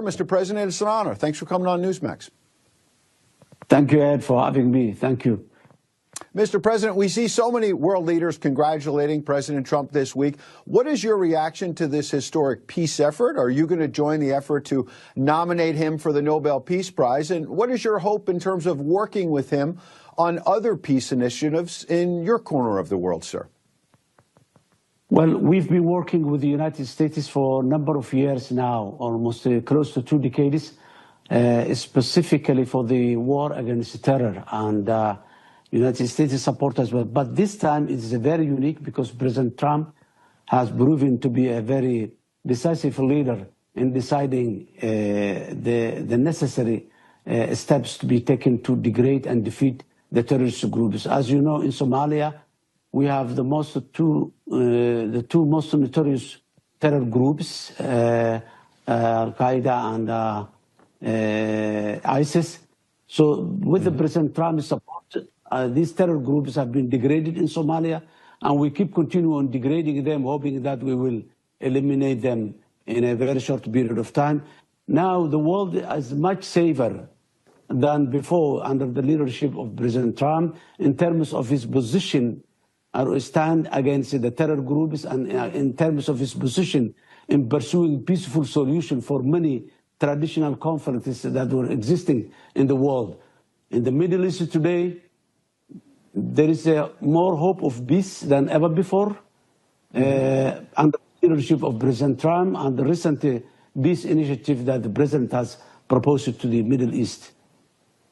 Mr. President, it's an honor. Thanks for coming on Newsmax. Thank you, Ed, for having me. Thank you. Mr. President, we see so many world leaders congratulating President Trump this week. What is your reaction to this historic peace effort? Are you going to join the effort to nominate him for the Nobel Peace Prize? And what is your hope in terms of working with him on other peace initiatives in your corner of the world, sir? Well, we've been working with the United States for a number of years now, almost close to 2 decades, specifically for the war against terror. And United States support as well. But this time it is very unique because President Trump has proven to be a very decisive leader in deciding the necessary steps to be taken to degrade and defeat the terrorist groups. As you know, in Somalia, we have the two most notorious terror groups, Al-Qaeda and ISIS. So with the President Trump's support, these terror groups have been degraded in Somalia, and we keep continuing degrading them, hoping that we will eliminate them in a very short period of time. Now the world is much safer than before under the leadership of President Trump in terms of his position or stand against the terror groups, and in terms of his position in pursuing peaceful solution for many traditional conflicts that were existing in the world. In the Middle East today, there is more hope of peace than ever before under the leadership of President Trump and the recent peace initiative that the President has proposed to the Middle East.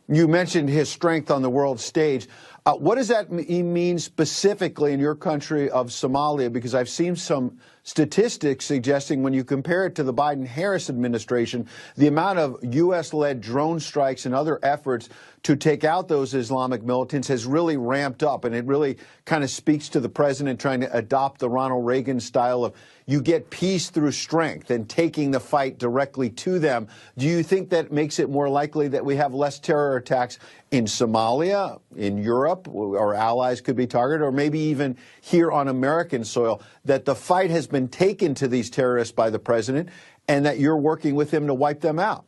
You mentioned his strength on the world stage. What does that mean specifically in your country of Somalia? Because I've seen some statistics suggesting when you compare it to the Biden-Harris administration, the amount of U.S.-led drone strikes and other efforts to take out those Islamic militants has really ramped up. And it really kind of speaks to the president trying to adopt the Ronald Reagan style of you get peace through strength and taking the fight directly to them. Do you think that makes it more likely that we have less terror attacks in Somalia, in Europe, our allies could be targeted, or maybe even here on American soil, that the fight has been taken to these terrorists by the president and that you're working with him to wipe them out?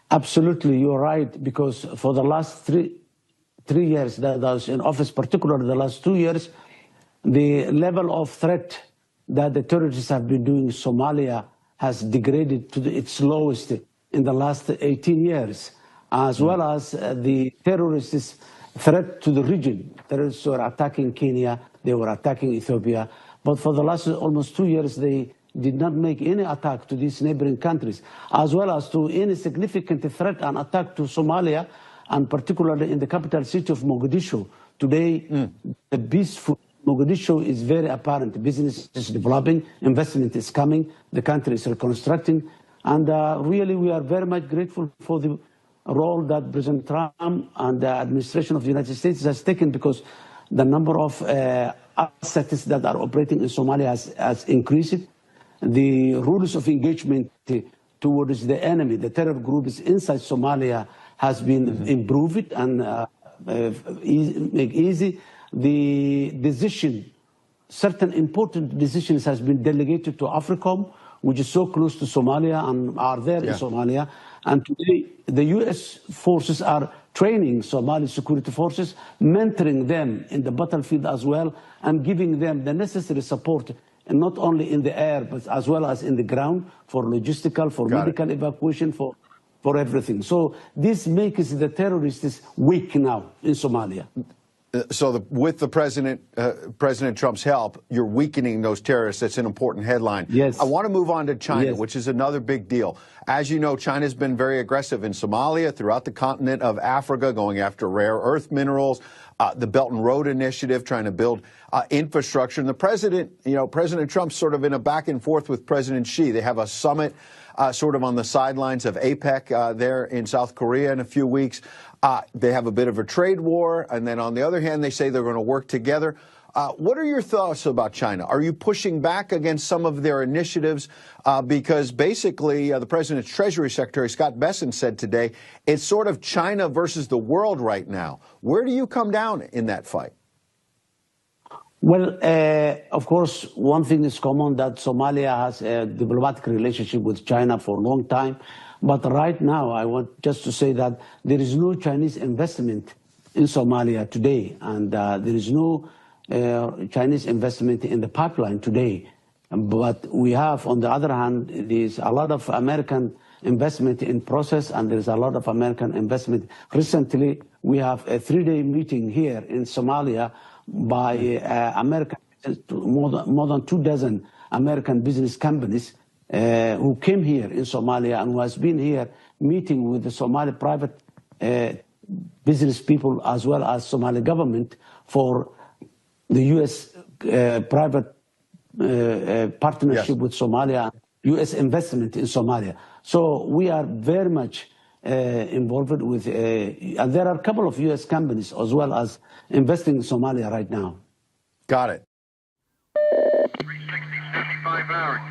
Absolutely, you're right, because for the last three years that I was in office, particularly the last 2 years, the level of threat that the terrorists have been doing in Somalia has degraded to its lowest in the last 18 years, as well as the terrorists' threat to the region. Terrorists were attacking Kenya, they were attacking Ethiopia, but for the last almost 2 years, they did not make any attack to these neighboring countries, as well as to any significant threat and attack to Somalia, and particularly in the capital city of Mogadishu. Today, the peaceful Mogadishu is very apparent. Business is developing, investment is coming, the country is reconstructing, and really we are very much grateful for the role that President Trump and the administration of the United States has taken, because the number of assets that are operating in Somalia has increased. The rules of engagement towards the enemy, the terror groups inside Somalia, has been improved and make easy. The decision, certain important decisions has been delegated to AFRICOM, which is so close to Somalia and are there in Somalia. And today, the U.S. forces are training Somali security forces, mentoring them in the battlefield as well, and giving them the necessary support, and not only in the air, but as well as in the ground, for logistical, for medical evacuation, for everything. So this makes the terrorists weak now in Somalia. So with the President Trump's help, you're weakening those terrorists. That's an important headline. Yes. I want to move on to China, which is another big deal. As you know, China's been very aggressive in Somalia, throughout the continent of Africa, going after rare earth minerals, the Belt and Road Initiative, trying to build infrastructure. And the president, President Trump's sort of in a back and forth with President Xi. They have a summit sort of on the sidelines of APEC there in South Korea in a few weeks. They have a bit of a trade war, and then on the other hand, they say they're going to work together. What are your thoughts about China? Are you pushing back against some of their initiatives? Because basically, the President's Treasury Secretary, Scott Bessent, said today, it's sort of China versus the world right now. Where do you come down in that fight? Well, of course, one thing is common that Somalia has a diplomatic relationship with China for a long time. But right now, I want just to say that there is no Chinese investment in Somalia today, and there is no Chinese investment in the pipeline today. But we have, on the other hand, there's a lot of American investment in process, and there's a lot of American investment. Recently, we have a 3-day meeting here in Somalia by American, more than 24 American business companies who came here in Somalia and who has been here meeting with the Somali private business people as well as Somali government for the U.S. Private partnership with Somalia, U.S. investment in Somalia. So we are very much involved with, and there are a couple of U.S. companies as well as investing in Somalia right now. Got it. 360, 75 hours.